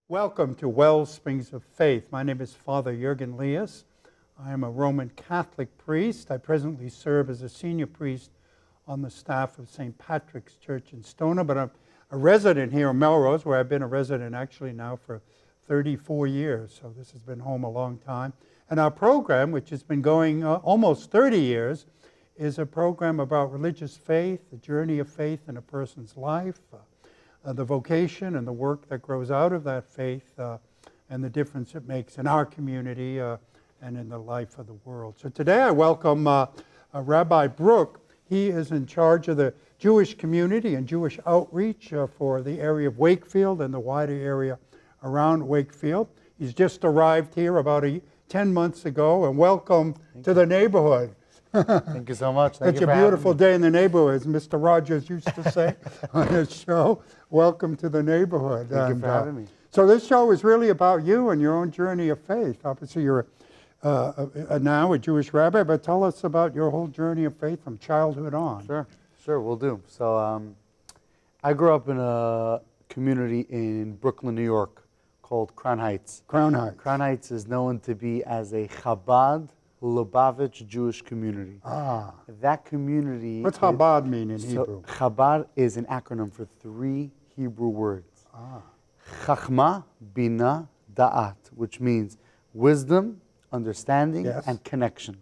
Welcome to Wellsprings of Faith. My name is Father Liias. I am a Roman Catholic priest. I presently serve as a senior priest on the staff of St. Patrick's Church in Stoneham, but I'm a resident here in Melrose, where I've been a resident actually now for 34 years, so this has been home a long time. And our program, which has been going almost 30 years, is a program about religious faith, the journey of faith in a person's life, the vocation and the work that grows out of that faith, and the difference it makes in our community and in the life of the world. So today I welcome Rabbi Brook. He is in charge of the Jewish community and Jewish outreach for the area of Wakefield and the wider area around Wakefield. He's just arrived here about 10 months ago, and welcome to the neighborhood. Thank you so much. It's a beautiful day in the neighborhood, as Mr. Rogers used to say on his show. Welcome to the neighborhood. Thank you for having me. So this show is really about you and your own journey of faith. Obviously, you're now a Jewish rabbi, but tell us about your whole journey of faith from childhood on. Sure, will do. So I grew up in a community in Brooklyn, New York, called Crown Heights. Crown Heights. Crown Heights is known to be as a Chabad Lubavitch Jewish community. That community... What's Chabad mean in Hebrew? Chabad is an acronym for 3 Hebrew words. Chachma, Bina, Da'at, which means wisdom, understanding, and connection,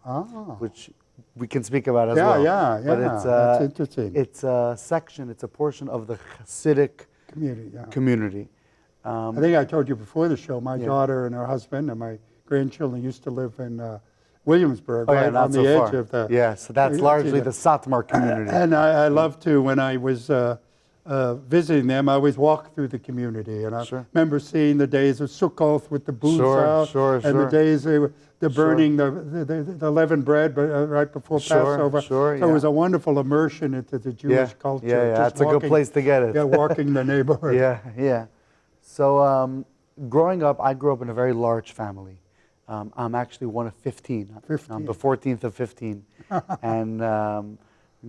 which we can speak about as well. But that's interesting. It's a section, it's a portion of the Hasidic community. I think I told you before the show, my daughter and her husband and my grandchildren used to live in Williamsburg, right on the edge of the... Yeah, so that's largely the Satmar community. And I love to, when I was visiting them, I always walked through the community. And I remember seeing the days of Sukkoth with the booths out. And the days they're burning the leavened bread right before Passover. So it was a wonderful immersion into the Jewish culture. Yeah, that's a good place to get it. Yeah, walking the neighborhood. Yeah. So growing up, I grew up in a very large family. I'm actually one of 15. I'm the 14th of 15. And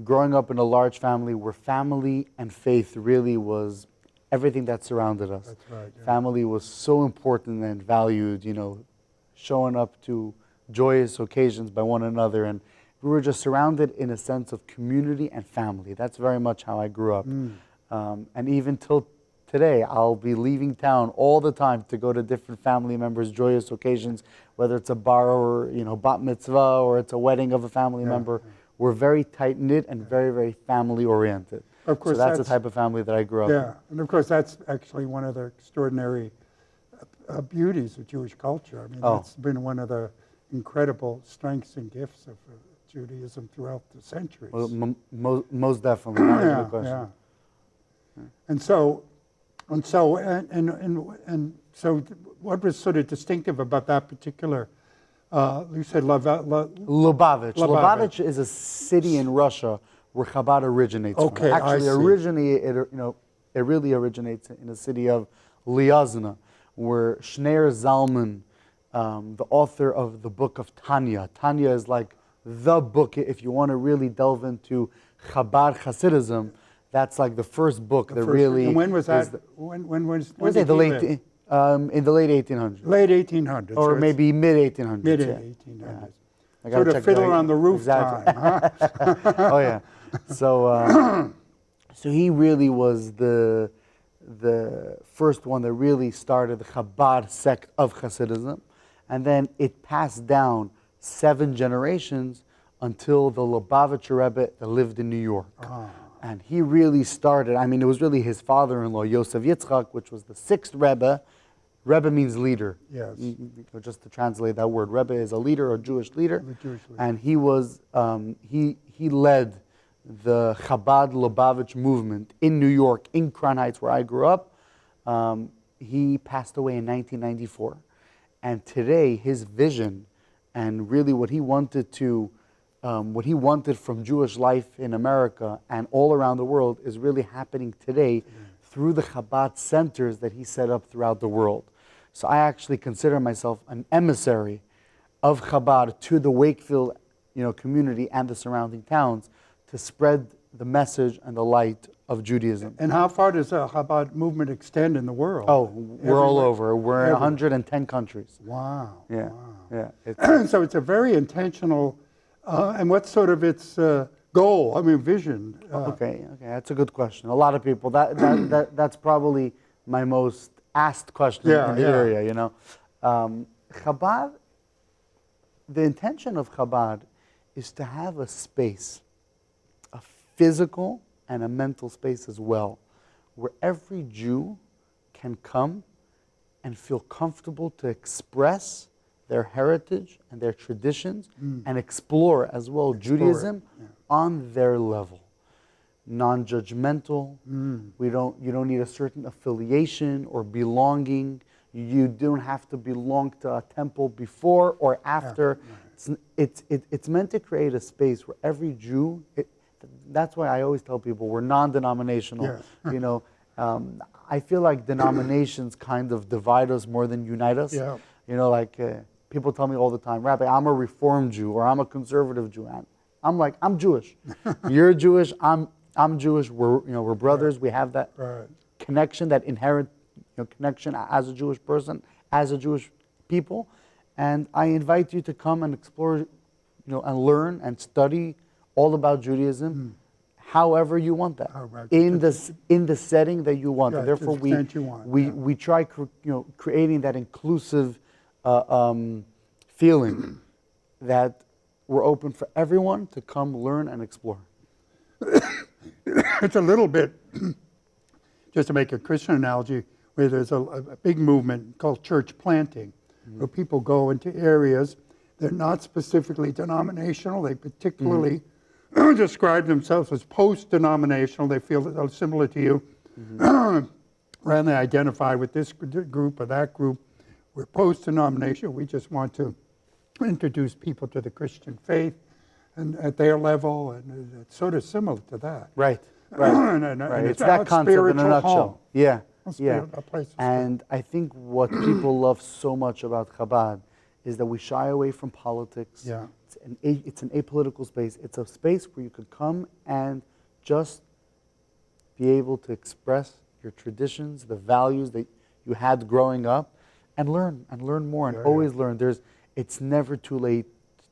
growing up in a large family where family and faith really was everything that surrounded us. That's right. Yeah. Family was so important and valued, you know, showing up to joyous occasions by one another. And we were just surrounded in a sense of community and family. That's very much how I grew up. And even till today, I'll be leaving town all the time to go to different family members' joyous occasions, whether it's a bar or, you know, bat mitzvah or it's a wedding of a family member. We're very tight-knit and very, very family-oriented. Of course, so that's the type of family that I grew up in. Yeah, and of course that's actually one of the extraordinary beauties of Jewish culture. I mean, that's been one of the incredible strengths and gifts of Judaism throughout the centuries. Well, most definitely. Not a good question. And so what was sort of distinctive about that particular, you said Lubavitch. Lubavitch is a city in Russia where Chabad originates from. Actually, originally, it really originates in the city of Liias, where Shneir Zalman, the author of the book of Tanya. Tanya is like the book, if you want to really delve into Chabad Hasidism. That's like the first book that really... And when was that? When was it? In the late 1800s. Late 1800s. Or maybe mid-1800s. Mid-1800s. Sort of Fiddler on the Roof time, huh? Oh, yeah. So he really was the first one that really started the Chabad sect of Hasidism. And then it passed down 7 generations until the Lubavitcher Rebbe that lived in New York. And he really started, I mean, it was really his father-in-law, Yosef Yitzchak, which was the 6th Rebbe. Rebbe means leader. Yes. Just to translate that word, Rebbe is a leader, a Jewish leader. And he was, he led the Chabad Lubavitch movement in New York, in Crown Heights, where I grew up. He passed away in 1994. And today, his vision and really what he wanted from Jewish life in America and all around the world is really happening today through the Chabad centers that he set up throughout the world. So I actually consider myself an emissary of Chabad to the Wakefield, community and the surrounding towns to spread the message and the light of Judaism. And how far does the Chabad movement extend in the world? Oh, we're all over. We're in 110 countries. Wow. Yeah, Wow. yeah. So it's a very intentional, and what's sort of its goal, I mean vision? Okay, that's a good question. A lot of people, that's probably my most asked question in the area, you know. Chabad, the intention of Chabad is to have a space, a physical and a mental space as well, where every Jew can come and feel comfortable to express their heritage and their traditions and explore as well Judaism on their level. Non-judgmental. You don't need a certain affiliation or belonging. You don't have to belong to a temple before or after. It's meant to create a space where every Jew, that's why I always tell people we're non-denominational. You know, I feel like denominations kind of divide us more than unite us. You know, like people tell me all the time, Rabbi, I'm a Reformed Jew or I'm a conservative Jew. I'm like, I'm Jewish. You're Jewish. I'm Jewish. We're brothers. We have that connection, that inherent connection as a Jewish person, as a Jewish people. And I invite you to come and explore, and learn and study all about Judaism, however you want that, in the setting that you want. And therefore, we try, creating that inclusive feeling that we're open for everyone to come learn and explore. It's a little bit, just to make a Christian analogy, where there's a big movement called church planting, where people go into areas, they're not specifically denominational, they particularly describe themselves as post-denominational, they feel that they're similar to you, rather than identify with this group or that group. We're post-denominational, we just want to introduce people to the Christian faith and at their level, and it's sort of similar to that. Right. And it's that concept in a nutshell. Home. And I think what people love so much about Chabad is that we shy away from politics. It's an apolitical space. It's a space where you could come and just be able to express your traditions, the values that you had growing up, and learn more and always learn. It's never too late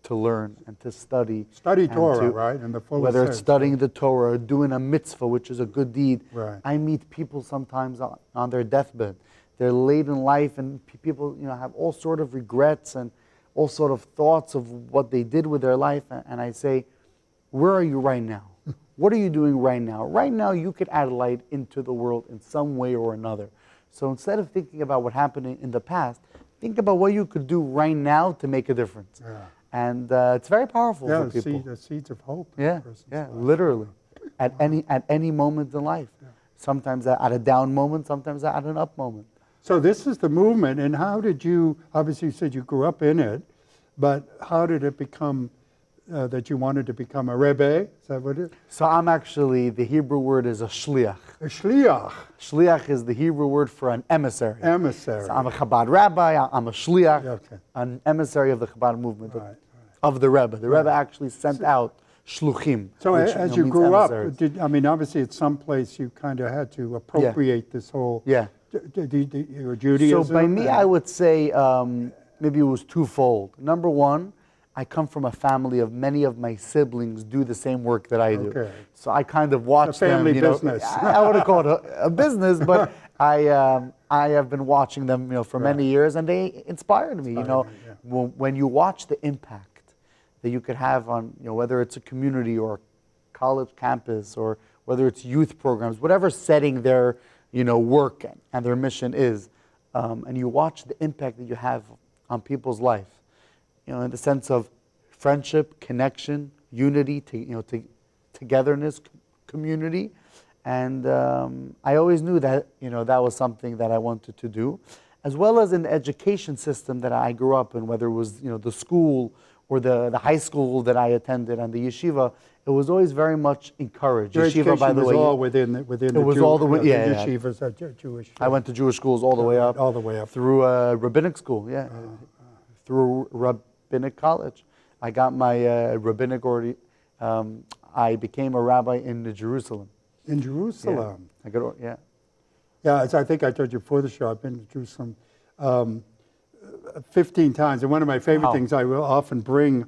to learn and to study. Study Torah, right? In the fullest whether it's sense, studying the Torah or doing a mitzvah, which is a good deed. Right. I meet people sometimes on their deathbed. They're late in life, and people have all sort of regrets and all sort of thoughts of what they did with their life. And I say, where are you right now? What are you doing right now? Right now, you could add light into the world in some way or another. So instead of thinking about what happened in the past, think about what you could do right now to make a difference. And it's very powerful for people. The seeds of hope. Literally, at any moment in life. Sometimes at a down moment, sometimes at an up moment. So this is the movement, and how did you? Obviously, you said you grew up in it, but how did it become that you wanted to become a rebbe? Is that what it is? So I'm actually, the Hebrew word is a shliach. A shliach. Shliach is the Hebrew word for an emissary. Emissary. So I'm a Chabad rabbi. I'm a shliach, an emissary of the Chabad movement, of the Rebbe. The Rebbe actually sent out shluchim. So as you grew up, obviously at some place you kind of had to appropriate this whole your Judaism. So by me, I would say maybe it was twofold. Number one, I come from a family of many of my siblings do the same work that I do. So I kind of watch them. Family business. I wouldn't call it a business, but I have been watching them, for many years, and they inspired me. When you watch the impact that you could have on, whether it's a community or college campus or whether it's youth programs, whatever setting their, work and their mission is, and you watch the impact that you have on people's life. In the sense of friendship, connection, unity, togetherness, community. And I always knew that, that was something that I wanted to do. As well as in the education system that I grew up in, whether it was, the school or the high school that I attended and the yeshiva, it was always very much encouraged. Your yeshiva, by the way, was all within the yeshivas are Jewish. I went to Jewish schools all the way up. All the way up. Through rabbinic school, through rabbinic college. I got my rabbinic I became a rabbi in Jerusalem. In Jerusalem? Yeah. Yeah, I think I told you before the show, I've been to Jerusalem 15 times. And one of my favorite things I will often bring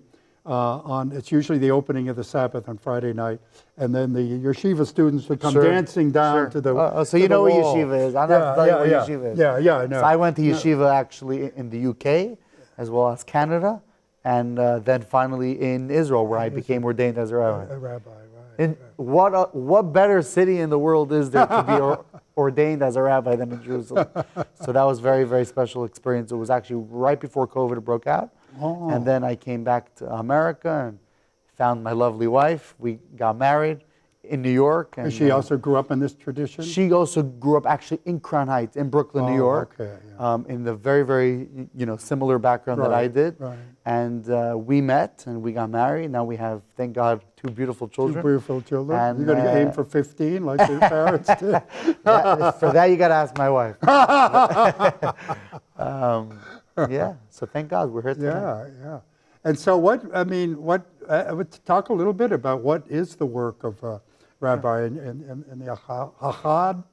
it's usually the opening of the Sabbath on Friday night. And then the yeshiva students would come dancing down to the so you know where yeshiva is. I'm not telling you where yeshiva is. Yeah, I know. So I went to yeshiva actually in the UK, as well as Canada, and then finally in Israel, where I became ordained as a rabbi. A rabbi, right. And what better city in the world is there to be ordained as a rabbi than in Jerusalem? So that was very, very special experience. It was actually right before COVID broke out. Oh. And then I came back to America and found my lovely wife. We got married in New York. And she also grew up in this tradition? She also grew up actually in Crown Heights, in Brooklyn, New York. Okay, yeah. In the very, very similar background that I did. Right. And we met and we got married. Now we have, thank God, 2 beautiful children. 2 beautiful children. And, you're going to aim for 15 like your parents did? For that, you got to ask my wife. Yeah, so thank God we're here today. Yeah. And so talk a little bit about what is the work of a rabbi in the Chabad?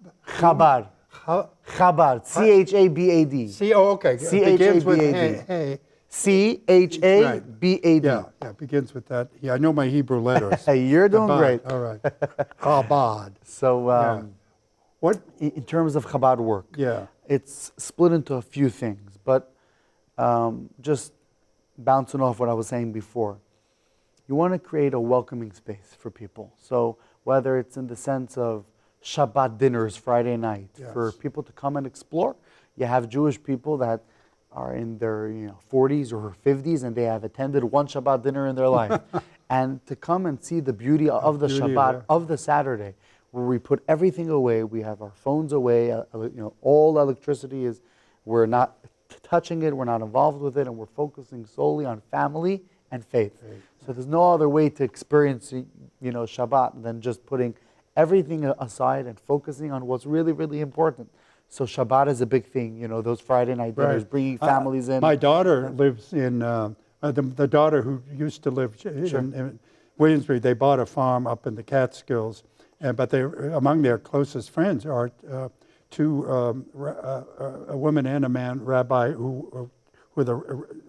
Chabad. C-H-A-B-A-D. Okay. It begins with C-H-A-B-A-D. C-H-A-B-A-D. Yeah, it begins with that. Yeah, I know my Hebrew letters. You're doing Chabad. great. All right. Chabad. So what in terms of Chabad work, it's split into a few things, but just bouncing off what I was saying before, you want to create a welcoming space for people. So whether it's in the sense of Shabbat dinners Friday night for people to come and explore, you have Jewish people that are in their 40s or 50s and they have attended one Shabbat dinner in their life, and to come and see the beauty of the Shabbat of the Saturday, where we put everything away, we have our phones away, all electricity is, we're not touching it, we're not involved with it, and we're focusing solely on family and faith. So there's no other way to experience Shabbat than just putting everything aside and focusing on what's really, really important. So Shabbat is a big thing, those Friday night dinners, bringing families in. My daughter lives in, the daughter who used to live in Williamsburg, they bought a farm up in the Catskills, but among their closest friends are 2, a woman and a man, rabbi, who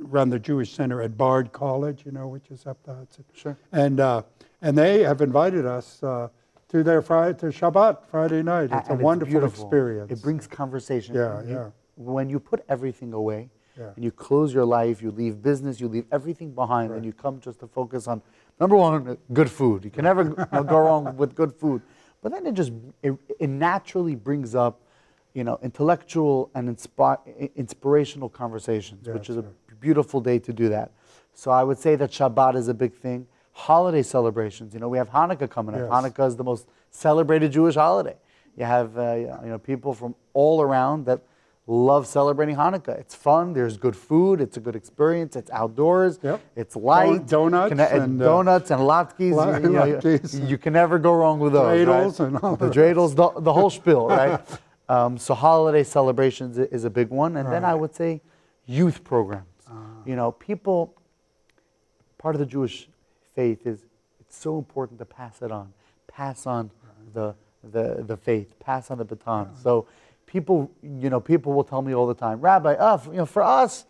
run the Jewish Center at Bard College, which is up the Hudson. Sure. And they have invited us to Shabbat Friday night. It's a wonderful experience. It brings conversation. Yeah. When you put everything away and you close your life, you leave business, you leave everything behind, and you come just to focus on, number one, good food. You can never go wrong with good food. But then it naturally brings up intellectual and inspirational conversations, which is a beautiful day to do that. So I would say that Shabbat is a big thing. Holiday celebrations. We have Hanukkah coming up. Hanukkah is the most celebrated Jewish holiday. You have people from all around that love celebrating Hanukkah. It's fun. There's good food. It's a good experience. It's outdoors. It's light. Donuts and latkes. You can never go wrong with those. Dreidels and all the dreidels, the whole spiel, right? So holiday celebrations is a big one. And then I would say youth programs. People, part of the Jewish faith is it's so important to pass it on. Pass on the faith. Pass on the baton. So people will tell me all the time, Rabbi, for us,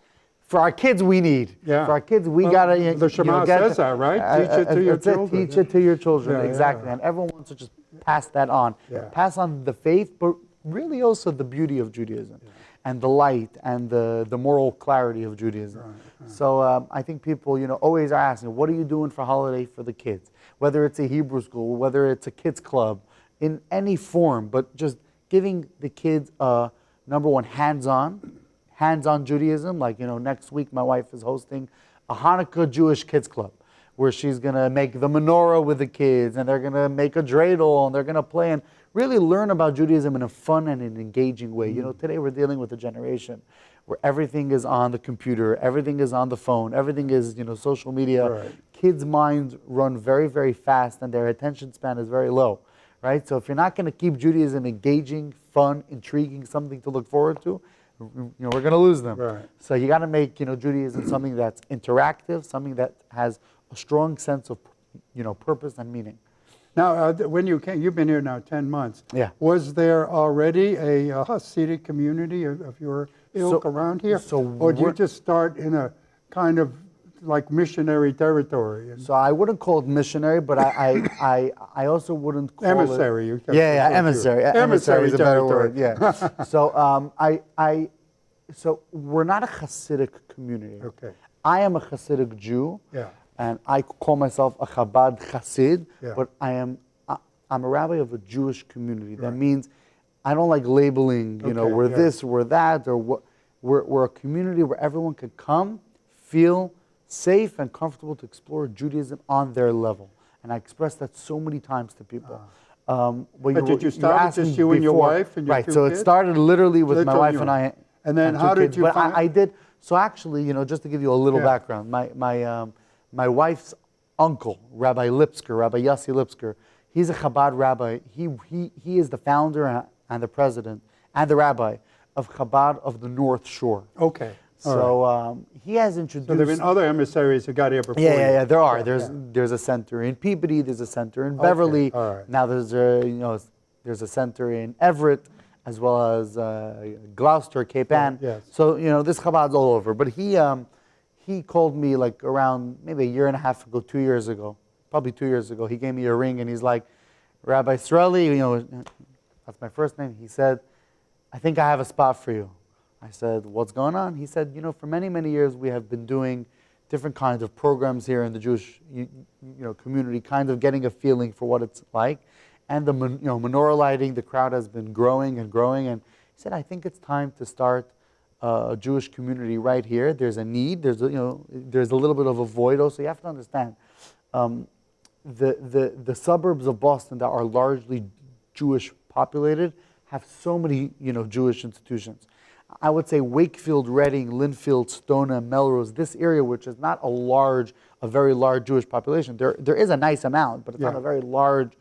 for our kids we need. For our kids we gotta. The Shema says that, right? Teach it to your children. Teach it to your children, exactly. And everyone wants to just pass that on. Pass on the faith, but really also the beauty of Judaism and the light and the moral clarity of Judaism. So I think people, always are asking, what are you doing for holiday for the kids? Whether it's a Hebrew school, whether it's a kids club, in any form, but just giving the kids, number one, hands-on Judaism. Like, next week my wife is hosting a Hanukkah Jewish kids club, where she's going to make the menorah with the kids, and they're going to make a dreidel, and they're going to play and really learn about Judaism in a fun and an engaging way. Today we're dealing with a generation where everything is on the computer, everything is on the phone, everything is, social media. Kids' minds run very, very fast, and their attention span is very low, right? So if you're not going to keep Judaism engaging, fun, intriguing, something to look forward to, we're going to lose them. So you got to make, Judaism something that's interactive, something that has a strong sense of, purpose and meaning. Now, when you came, you've been here now 10 months. Yeah. Was there already a Hasidic community of your ilk around here? Or did you just start in a kind of like missionary territory? So I wouldn't call it missionary, but I also wouldn't call emissary. it... emissary. Emissary is a better word, yeah. So we're not a Hasidic community. Okay. I am a Hasidic Jew. Yeah. And I call myself a Chabad Chassid, Yeah. but I'm a rabbi of a Jewish community. That means I don't like labeling, we're this, we're that, or what. We're a community where everyone can come, feel safe and comfortable to explore Judaism on their level. And I express that so many times to people. But did you start just you and your wife and your two so kids? it started literally with my wife and I. And then how did you But find... I did, so actually, just to give you a little background, my wife's uncle, Rabbi Lipsker, Rabbi Yossi Lipsker, he's a Chabad rabbi. He is the founder and the president and the rabbi of Chabad of the North Shore. Okay. So he has introduced... So there have been other emissaries who got here before Yeah, you. there are. There's a center in Peabody, there's a center in Beverly. Right. Now there's a center in Everett, as well as Gloucester, Cape Ann. Yes. So, this Chabad's all over. But he called me like around maybe a year and a half ago, 2 years ago, probably 2 years ago. He gave me a ring and he's like, Rabbi Sruly, that's my first name. He said, I think I have a spot for you. I said, what's going on? He said, for many, many years we have been doing different kinds of programs here in the Jewish community, kind of getting a feeling for what it's like. And the menorah lighting, the crowd has been growing and growing. And he said, I think it's time to start a Jewish community right here. There's a need. There's a little bit of a void. Also, you have to understand, the suburbs of Boston that are largely Jewish populated have so many Jewish institutions. I would say Wakefield, Reading, Linfield, Stoneham, Melrose, this area, which is not a very large Jewish population. There is a nice amount, but it's not a very large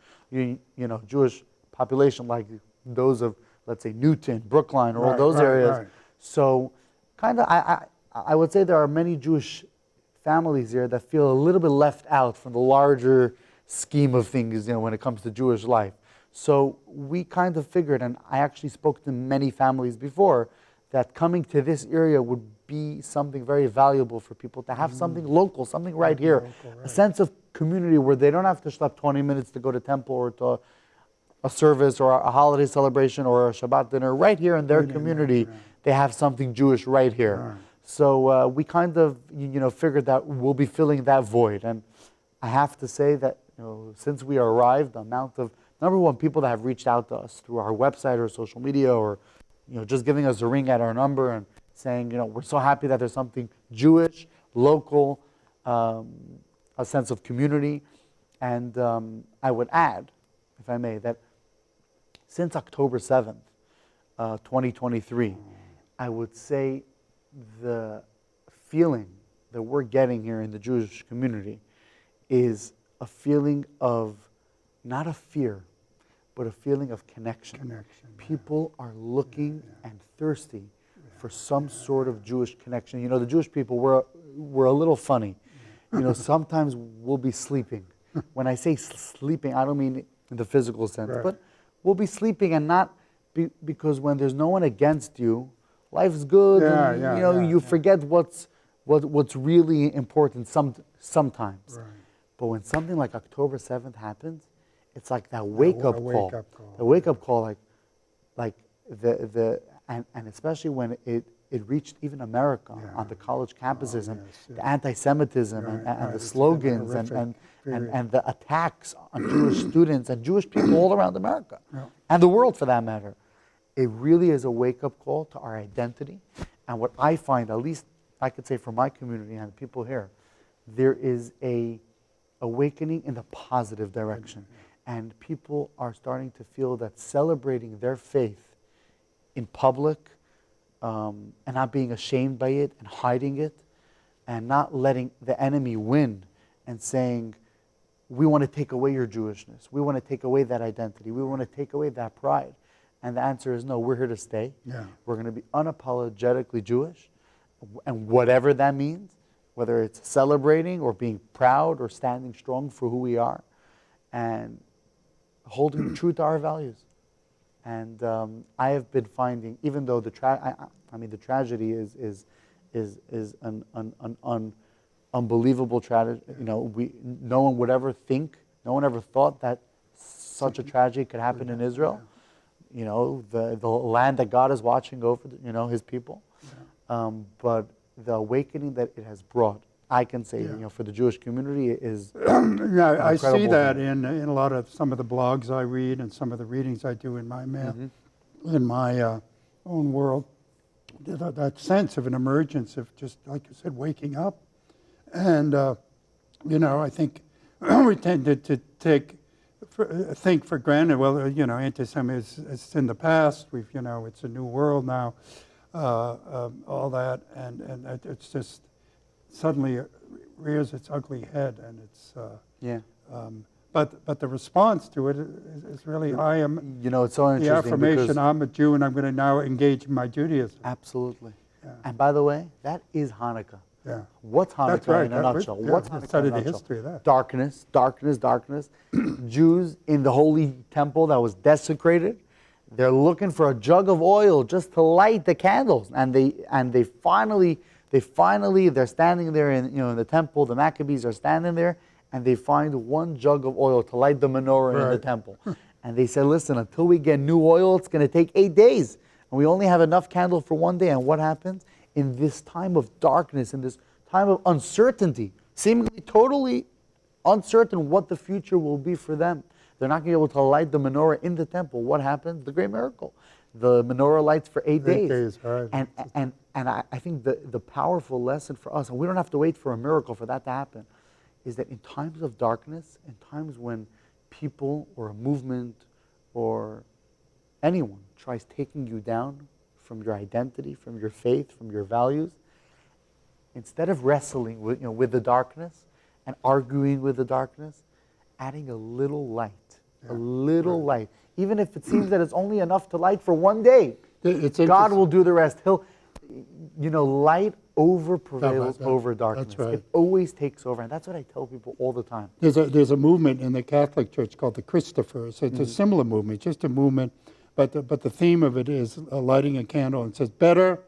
Jewish population like those of, let's say, Newton, Brookline, or all those areas. Right. So kind of, I would say there are many Jewish families here that feel a little bit left out from the larger scheme of things, when it comes to Jewish life. So we kind of figured, and I actually spoke to many families before, that coming to this area would be something very valuable for people to have something local, something right here, a sense of community where they don't have to schlep 20 minutes to go to temple or to a service or a holiday celebration or a Shabbat dinner. Right here in their community, they have something Jewish right here. Right. So we kind of, figured that we'll be filling that void. And I have to say that, since we arrived, the amount of, number one, people that have reached out to us through our website or social media or, just giving us a ring at our number and saying, we're so happy that there's something Jewish, local, a sense of community. And I would add, if I may, that since October 7th, 2023, I would say the feeling that we're getting here in the Jewish community is a feeling of not a fear, but a feeling of connection. People are looking and thirsty for some sort of Jewish connection. The Jewish people, we're a little funny. Sometimes we'll be sleeping. When I say sleeping, I don't mean in the physical sense, but we'll be sleeping and not because when there's no one against you, life's good. You forget what's really important sometimes. Right. But when something like October 7th happens, it's like that wake-up call. The wake-up call, and especially when it reached even America on the college campuses and the anti-Semitism and the slogans and the attacks on Jewish students and Jewish people all around America and the world for that matter. It really is a wake-up call to our identity. And what I find, at least I could say for my community and the people here, there is a awakening in the positive direction. And people are starting to feel that celebrating their faith in public and not being ashamed by it and hiding it and not letting the enemy win and saying, we want to take away your Jewishness. We want to take away that identity. We want to take away that pride. And the answer is no, we're here to stay. We're going to be unapologetically Jewish. And whatever that means, whether it's celebrating or being proud or standing strong for who we are. And holding true to our values. And I have been finding, even though the tragedy is an unbelievable tragedy. No one would ever think, no one ever thought that such a tragedy could happen in Israel. The land that God is watching over, His people. But the awakening that it has brought, I can say, for the Jewish community is I see that in a lot of some of the blogs I read and some of the readings I do in my in my own world. That sense of an emergence of just, like you said, waking up. And, I think we tended to think for granted, well, anti-Semitism is in the past. It's a new world now, all that. And it's just suddenly rears its ugly head. And it's, but the response to it is really, I am, it's so interesting, the affirmation, I'm a Jew and I'm going to now engage in my Judaism. Absolutely. Yeah. And by the way, that is Hanukkah. Yeah. What's Hanukkah in a nutshell? What's Hanukkah in a nutshell? The history of that. Darkness, darkness, darkness. Jews in the holy temple that was desecrated, they're looking for a jug of oil just to light the candles, and they finally they're standing there in the temple. The Maccabees are standing there, and they find one jug of oil to light the menorah in the temple. And they said, listen, until we get new oil, it's going to take 8 days. And we only have enough candle for 1 day. And what happens? In this time of darkness, in this time of uncertainty, seemingly totally uncertain what the future will be for them, they're not going to be able to light the menorah in the temple. What happens? The great miracle. The menorah lights for 8 days. 8 days, right. And I think the powerful lesson for us, and we don't have to wait for a miracle for that to happen, is that in times of darkness, in times when people or a movement or anyone tries taking you down from your identity, from your faith, from your values, instead of wrestling with the darkness and arguing with the darkness, adding a little light, light. Even if it seems that it's only enough to light for 1 day, God will do the rest. He'll, light prevails over darkness. That's right. It always takes over, and that's what I tell people all the time. There's a movement in the Catholic Church called the Christophers. It's a similar movement, just a movement, but the theme of it is lighting a candle, and it says better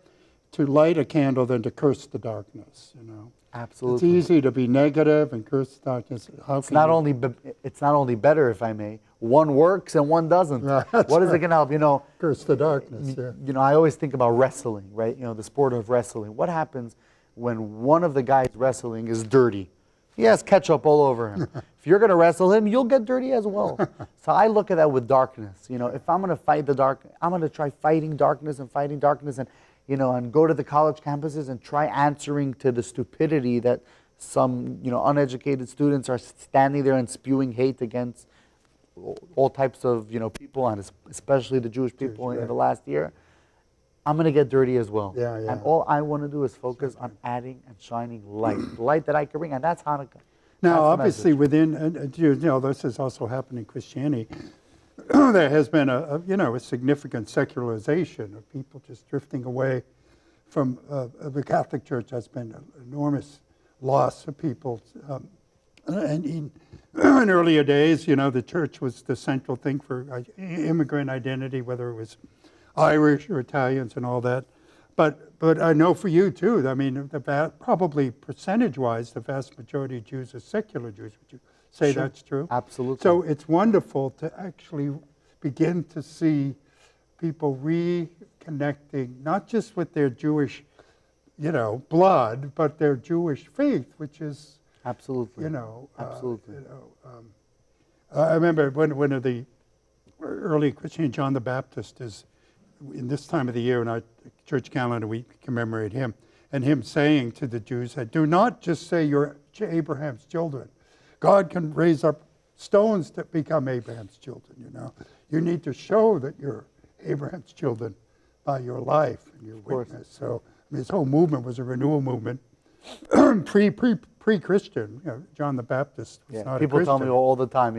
to light a candle than to curse the darkness. Absolutely. It's easy to be negative and curse the darkness. It's not only better, if I may. One works and one doesn't. What is it going to help? Curse the darkness. I always think about wrestling, right? The sport of wrestling. What happens when one of the guys wrestling is dirty? He has ketchup all over him. If you're going to wrestle him, you'll get dirty as well. So I look at that with darkness. If I'm going to fight the dark, I'm going to try fighting darkness and and go to the college campuses and try answering to the stupidity that some, uneducated students are standing there and spewing hate against all types of, people, and especially the Jewish people in the last year. I'm going to get dirty as well. And all I want to do is focus on adding and shining light, the light that I can bring, and that's Hanukkah. Now, obviously, within, this has also happened in Christianity. There has been a significant secularization of people just drifting away from the Catholic Church. Has been an enormous loss of people. And in earlier days, the church was the central thing for immigrant identity, whether it was Irish or Italians and all that. But I know for you too. I mean, probably percentage-wise, the vast majority of Jews are secular Jews. Would you say that's true? Absolutely. So it's wonderful to actually begin to see people reconnecting, not just with their Jewish, blood, but their Jewish faith, which is absolutely. Absolutely. I remember one of the early Christian, John the Baptist, is in this time of the year in our church calendar, we commemorate him, and him saying to the Jews that do not just say you're Abraham's children. God can raise up stones to become Abraham's children, You need to show that you're Abraham's children by your life and your witness. So this whole movement was a renewal movement, pre-Christian. John the Baptist was not a Christian. People tell me all the time,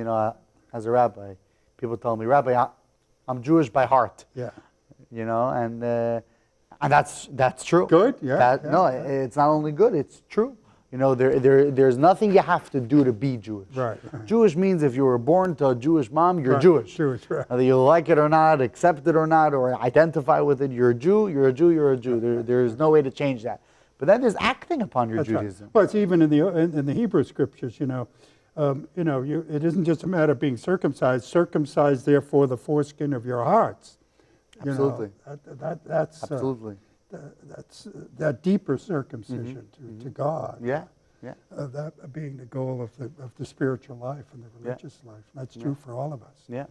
as a rabbi, people tell me, Rabbi, I'm Jewish by heart. Yeah. And that's true. Good, yeah. No, it's not only good, it's true. There's nothing you have to do to be Jewish. Right. Jewish means if you were born to a Jewish mom, you're Right. Jewish. Jewish, right. Whether you like it or not, accept it or not, or identify with it, you're a Jew, you're a Jew, you're a Jew. There's no way to change that. But then there's acting upon your That's right. Judaism. Well, it's even in the Hebrew scriptures, it isn't just a matter of being circumcised. Circumcised, therefore, the foreskin of your hearts. Absolutely. That's Absolutely. That's that deeper circumcision to God. Yeah. Yeah. That being the goal of the spiritual life and the religious life. That's true for all of us. Yeah.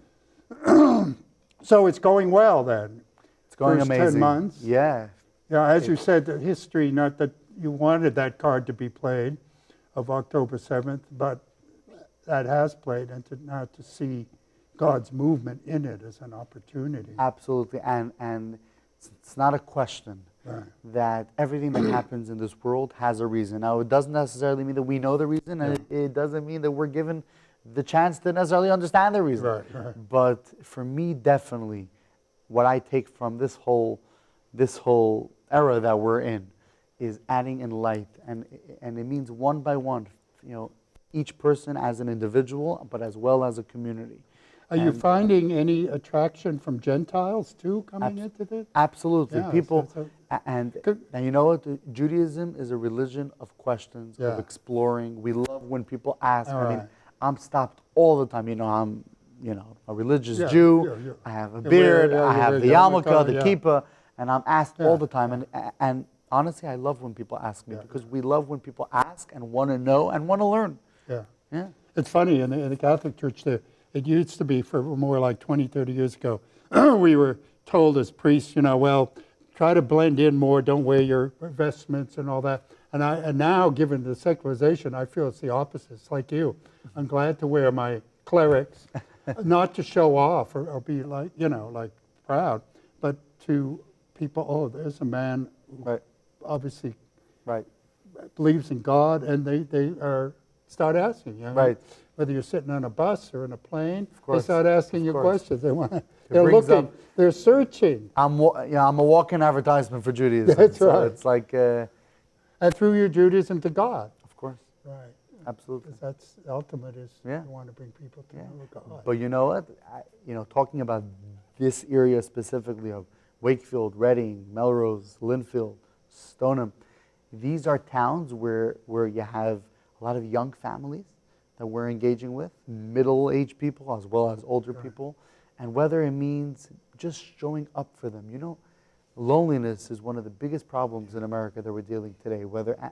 So it's going well then. It's going First amazing. 10 months. Yeah. Yeah, as you said, the history, not that you wanted that card to be played of October 7th, but that has played, and now to see God's movement in it as an opportunity. Absolutely. And it's not a question that everything that happens in this world has a reason. Now, it doesn't necessarily mean that we know the reason, and it doesn't mean that we're given the chance to necessarily understand the reason. Right. But for me, definitely, what I take from this whole era that we're in is adding in light, and it means one by one, each person as an individual, but as well as a community. Are you finding any attraction from Gentiles too coming into this? Absolutely. Yeah, People, and you know what? Judaism is a religion of questions, of exploring. We love when people ask. I mean, I'm stopped all the time. I'm a religious Jew. I have a beard. I have the yarmulke, the kippah, and I'm asked all the time. And honestly, I love when people ask me because we love when people ask and want to know and want to learn. Yeah. It's funny, in the Catholic Church, it used to be for more like 20, 30 years ago, we were told as priests, try to blend in more, don't wear your vestments and all that. And now, given the secularization, I feel it's the opposite. It's like you. I'm glad to wear my clerics, not to show off or be like, like proud, but to people, there's a man who obviously believes in God, and they start asking, whether you're sitting on a bus or in a plane, they start asking you questions. They're looking, they're searching. I'm a walking advertisement for Judaism. That's right. So it's like... and through your Judaism to God. Of course. Right. Absolutely. Because that's the ultimate is you want to bring people to know God. But you know what? Talking about this area specifically of Wakefield, Reading, Melrose, Linfield, Stoneham, these are towns where you have a lot of young families that we're engaging with, middle-aged people as well as older people, and whether it means just showing up for them. Loneliness is one of the biggest problems in America that we're dealing today.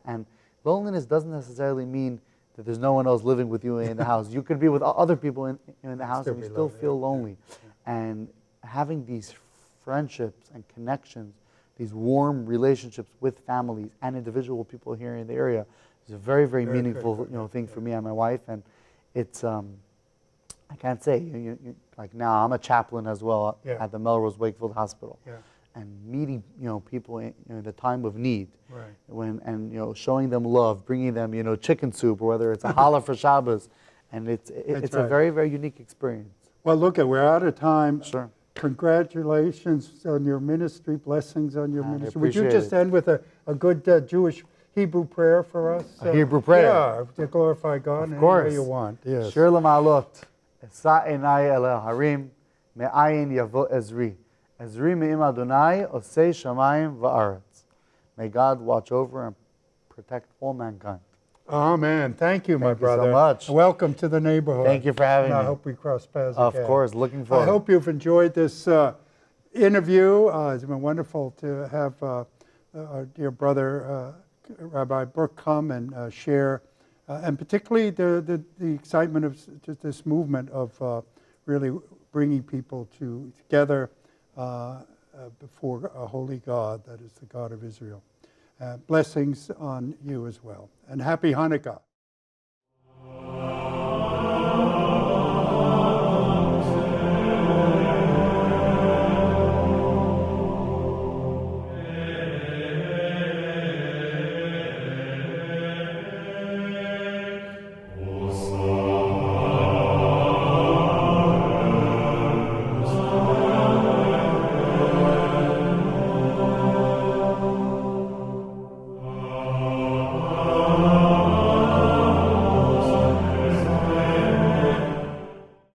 And loneliness doesn't necessarily mean that there's no one else living with you in the house. You could be with other people in the house and you still feel lonely. And having these friendships and connections, these warm relationships with families and individual people here in the area is a very, very meaningful thing for me and my wife. And it's, I can't say, like now I'm a chaplain as well at the Melrose Wakefield Hospital. And meeting, people in the time of need, and showing them love, bringing them, chicken soup, or whether it's a challah for Shabbos, and it's a very, very unique experience. Well, we're out of time. Sure. Congratulations on your ministry, blessings on your ministry. Would you appreciate just end with a good Jewish Hebrew prayer for us? A Hebrew prayer? Yeah, to glorify God in any way you want. Yes. Shir l'ma'alot, esa enai el harim, me'ayin yavo ezri. Ezri me'im Adonai, osei shamayim va'aretz. May God watch over and protect all mankind. Amen. Thank you, my brother. Thank you so much. Welcome to the neighborhood. Thank you for having me. I hope we cross paths Of again. course, looking forward. I hope you've enjoyed this interview. It's been wonderful to have our dear brother, Rabbi Brook, come and share, and particularly the excitement of this movement of really bringing people together before a holy God, that is the God of Israel. Blessings on you as well. And happy Hanukkah.